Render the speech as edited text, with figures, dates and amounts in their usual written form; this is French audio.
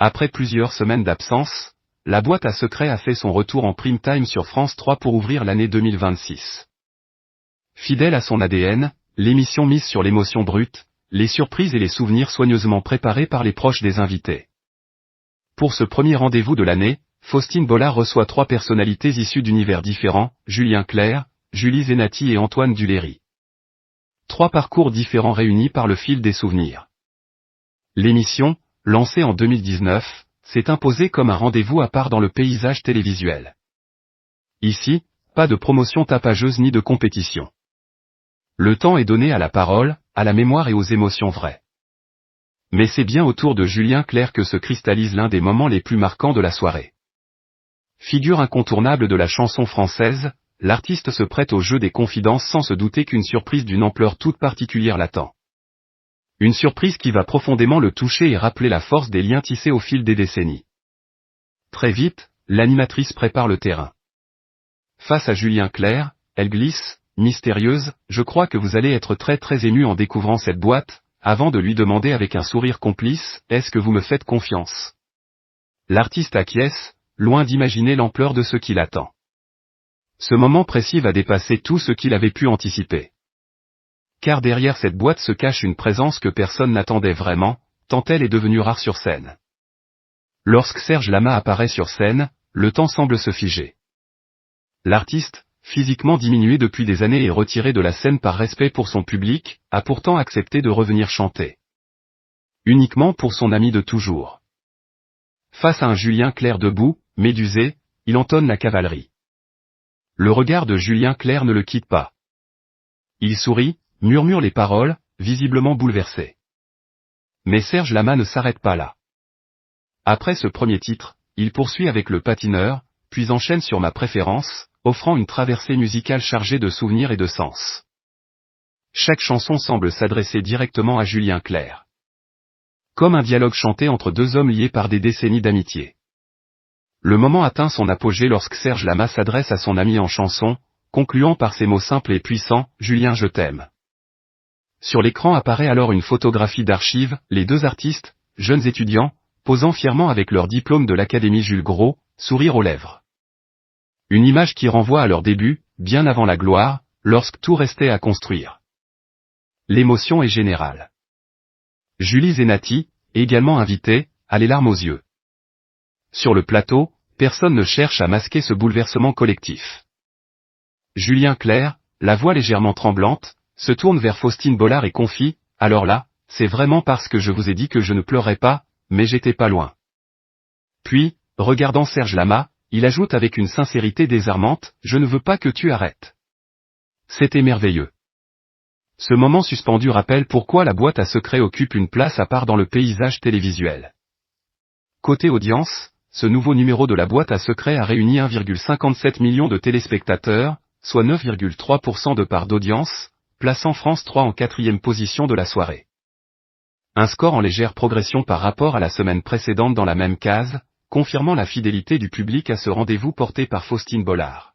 Après plusieurs semaines d'absence, la boîte à secrets a fait son retour en prime time sur France 3 pour ouvrir l'année 2026. Fidèle à son ADN, l'émission mise sur l'émotion brute, les surprises et les souvenirs soigneusement préparés par les proches des invités. Pour ce premier rendez-vous de l'année, Faustine Bollard reçoit 3 personnalités issues d'univers différents, Julien Clerc, Julie Zenati et Antoine Duléry. 3 parcours différents réunis par le fil des souvenirs. L'émission, lancée en 2019, s'est imposée comme un rendez-vous à part dans le paysage télévisuel. Ici, pas de promotion tapageuse ni de compétition. Le temps est donné à la parole, à la mémoire et aux émotions vraies. Mais c'est bien autour de Julien Clerc que se cristallise l'un des moments les plus marquants de la soirée. Figure incontournable de la chanson française, l'artiste se prête au jeu des confidences sans se douter qu'une surprise d'une ampleur toute particulière l'attend. Une surprise qui va profondément le toucher et rappeler la force des liens tissés au fil des décennies. Très vite, l'animatrice prépare le terrain. Face à Julien Clerc, elle glisse, mystérieuse, « Je crois que vous allez être très ému en découvrant cette boîte », avant de lui demander avec un sourire complice, « Est-ce que vous me faites confiance ?» L'artiste acquiesce, loin d'imaginer l'ampleur de ce qui l'attend. Ce moment précis va dépasser tout ce qu'il avait pu anticiper. Car derrière cette boîte se cache une présence que personne n'attendait vraiment, tant elle est devenue rare sur scène. Lorsque Serge Lama apparaît sur scène, le temps semble se figer. L'artiste, physiquement diminué depuis des années et retiré de la scène par respect pour son public, a pourtant accepté de revenir chanter. Uniquement pour son ami de toujours. Face à un Julien Clerc debout, médusé, il entonne la cavalerie. Le regard de Julien Clerc ne le quitte pas. Il sourit, murmure les paroles, visiblement bouleversé. Mais Serge Lama ne s'arrête pas là. Après ce premier titre, il poursuit avec Le Patineur, puis enchaîne sur Ma préférence, offrant une traversée musicale chargée de souvenirs et de sens. Chaque chanson semble s'adresser directement à Julien Clerc. Comme un dialogue chanté entre 2 hommes liés par des décennies d'amitié. Le moment atteint son apogée lorsque Serge Lama s'adresse à son ami en chanson, concluant par ces mots simples et puissants, « Julien, je t'aime ». Sur l'écran apparaît alors une photographie d'archives, les 2 artistes, jeunes étudiants, posant fièrement avec leur diplôme de l'Académie Jules Gros, sourire aux lèvres. Une image qui renvoie à leur début, bien avant la gloire, lorsque tout restait à construire. L'émotion est générale. Julie Zenati, également invitée, a les larmes aux yeux. Sur le plateau, personne ne cherche à masquer ce bouleversement collectif. Julien Clerc, la voix légèrement tremblante, se tourne vers Faustine Bollard et confie, « Alors là, c'est vraiment parce que je vous ai dit que je ne pleurais pas, mais j'étais pas loin. » Puis, regardant Serge Lama, il ajoute avec une sincérité désarmante, « Je ne veux pas que tu arrêtes. » C'était merveilleux. Ce moment suspendu rappelle pourquoi la boîte à secrets occupe une place à part dans le paysage télévisuel. Côté audience, ce nouveau numéro de la boîte à secrets a réuni 1,57 million de téléspectateurs, soit 9,3% de part d'audience, plaçant France 3 en 4e position de la soirée. Un score en légère progression par rapport à la semaine précédente dans la même case, confirmant la fidélité du public à ce rendez-vous porté par Faustine Bollard.